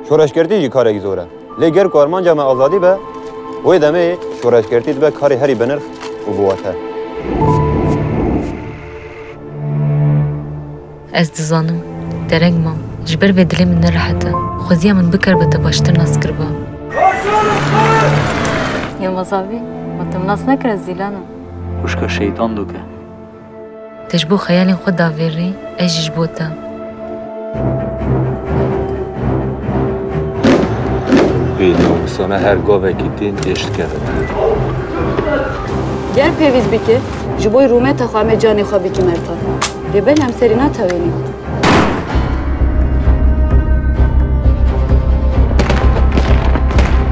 شورشگرتی جی کاری زوره. لگر کارمان جمع آزادی به وی دمی شورشگرتی به کاری هری بنرخ و بواته. از دزانم درنگ مام جبر به دلی من نرحته خوزیه من بکر به تباشتر ناس کربا. یا مصابی ما تم ناس نکر زیلانه. وشکا شیطان دوکه. تجبو خیال خود داوری ایجش بوده. بی‌ناموسانه هر گاوه کیتین اشت کرده. گر پیویز بیکه جبوی رومه تخوامه جانی خوابی که مرتا. ریبل هم سرینا تاوینی.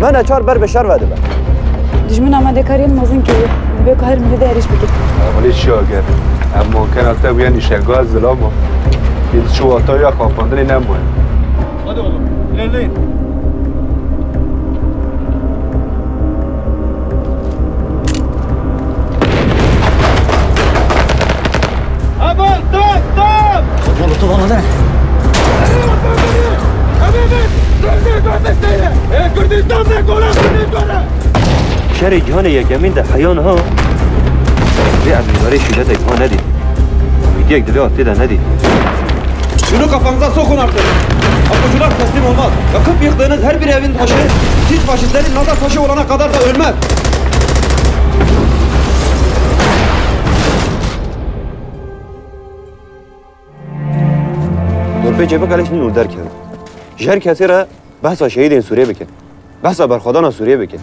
من اچار بر بشر وده به. دشمن آماده کارین مازن که به کار میده ایرش بکه. ولی شاگر. اما ممکن است تا بیان نشگاه از ظلامو. این شواتای یا خواباندنی نمونه. hadi oğlum ilerleyin. Aman stop! Oğlum tamam ne? شهر جهان یکمین ده حیان ها به امیدواری شیلت ها ندید امیدی یک دلی آتی ده ندید Şunu kafanıza sokun artık. Apocular teslim olmaz. Yakıp yıktığınız her bir evin taşı, siz faşistlerin nazar taşı olana kadar da ölmez. دورپی چه بکالش نور در کرد. جهر کسی را بحث شهید این سوریه بکن. بحث برخوادان سوریه بکن.